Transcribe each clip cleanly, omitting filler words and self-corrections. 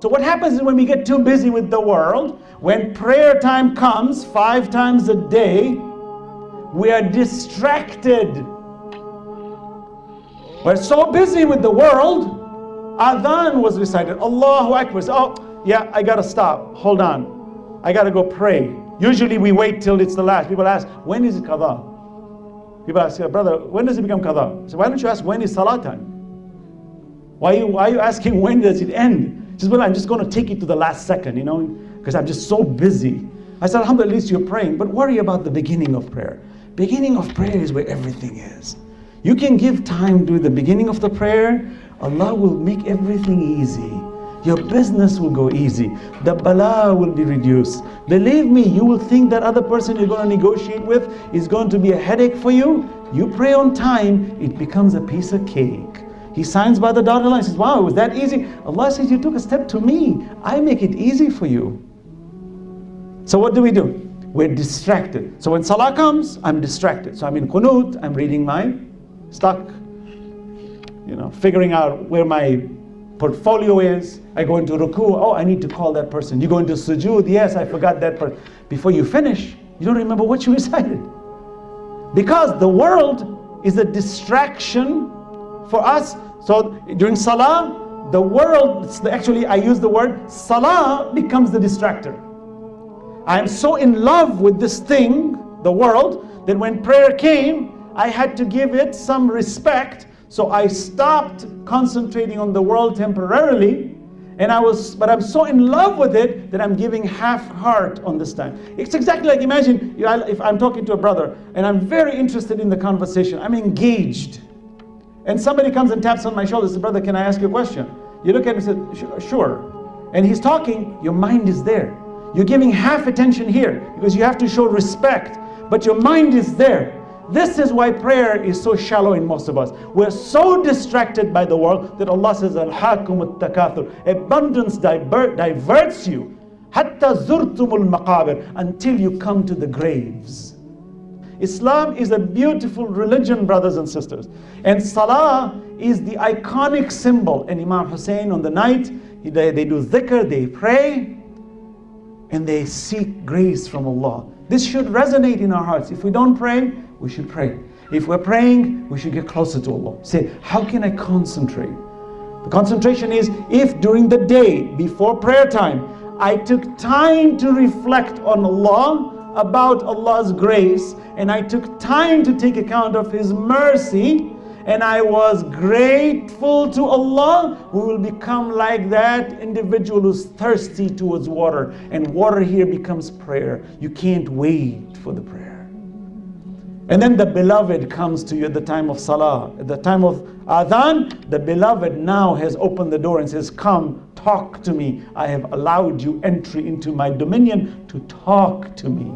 So what happens is when we get too busy with the world, when prayer time comes 5 times a day, we are distracted. We're so busy with the world. Adhan was recited. Allahu Akbar. Oh, yeah, I gotta stop. Hold on. I gotta go pray. Usually we wait till it's the last. People ask, when is it qadha? People ask, brother, when does it become qadha? So why don't you ask, when is salah time? Why are you asking when does it end? He says, well, I'm just going to take it to the last second, because I'm just so busy. I said, alhamdulillah, at least you're praying. But worry about the beginning of prayer. Beginning of prayer is where everything is. You can give time to the beginning of the prayer. Allah will make everything easy. Your business will go easy. The bala will be reduced. Believe me, you will think that other person you're going to negotiate with is going to be a headache for you. You pray on time, it becomes a piece of cake. He signs by the dotted line. He says, wow, was that easy? Allah says, you took a step to me. I make it easy for you. So what do? We're distracted. So when salah comes, I'm distracted. So I'm in qunut, I'm reading my stock, figuring out where my portfolio is. I go into ruku, oh, I need to call that person. You go into sujood, yes, I forgot that person. Before you finish, you don't remember what you recited. Because the world is a distraction for us. So during salah, the world, actually I use the word, salah becomes the distractor. I am so in love with this thing, the world, that when prayer came, I had to give it some respect. So I stopped concentrating on the world temporarily, but I'm so in love with it that I'm giving half heart on this time. It's exactly like, imagine if I'm talking to a brother and I'm very interested in the conversation, I'm engaged, and somebody comes and taps on my shoulder and says, brother, can I ask you a question? You look at him and say, sure. And he's talking, your mind is there. You're giving half attention here because you have to show respect, but your mind is there. This is why prayer is so shallow in most of us. We're so distracted by the world that Allah says, Al-Hakum al-Takathur. Abundance diverts you. Hatta zurtumul maqabir. Until you come to the graves. Islam is a beautiful religion, brothers and sisters. And salah is the iconic symbol. And Imam Hussein on the night, they do dhikr, they pray, and they seek grace from Allah. This should resonate in our hearts. If we don't pray, we should pray. If we're praying, we should get closer to Allah. Say, how can I concentrate? The concentration is if during the day, before prayer time, I took time to reflect on Allah, about Allah's grace, and I took time to take account of His mercy, and I was grateful to Allah, we will become like that individual who's thirsty towards water. And water here becomes prayer. You can't wait for the prayer. And then the beloved comes to you at the time of salah. At the time of adhan, the beloved now has opened the door and says, come, talk to me. I have allowed you entry into my dominion to talk to me.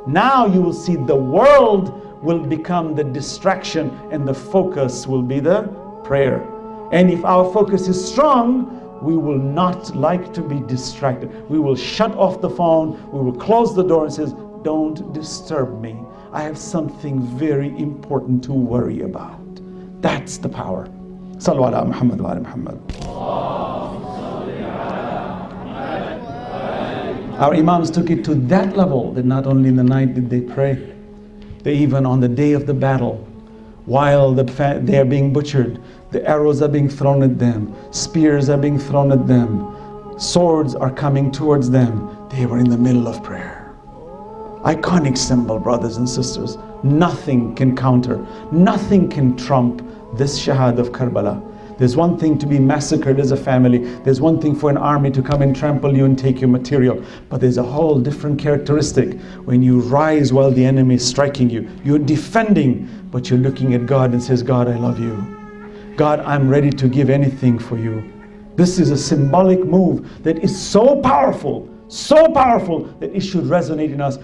Now you will see the world will become the distraction and the focus will be the prayer. And if our focus is strong, we will not like to be distracted. We will shut off the phone, we will close the door and says, don't disturb me. I have something very important to worry about. That's the power. Sallu ala Muhammad wa ala Muhammad. Our Imams took it to that level that not only in the night did they pray, they even on the day of the battle, while they are being butchered, the arrows are being thrown at them, spears are being thrown at them, swords are coming towards them, they were in the middle of prayer. Iconic symbol, brothers and sisters. Nothing can counter, nothing can trump this shahad of Karbala. There's one thing to be massacred as a family. There's one thing for an army to come and trample you and take your material. But there's a whole different characteristic when you rise while the enemy is striking you. You're defending, but you're looking at God and says, God, I love you. God, I'm ready to give anything for you. This is a symbolic move that is so powerful that it should resonate in us.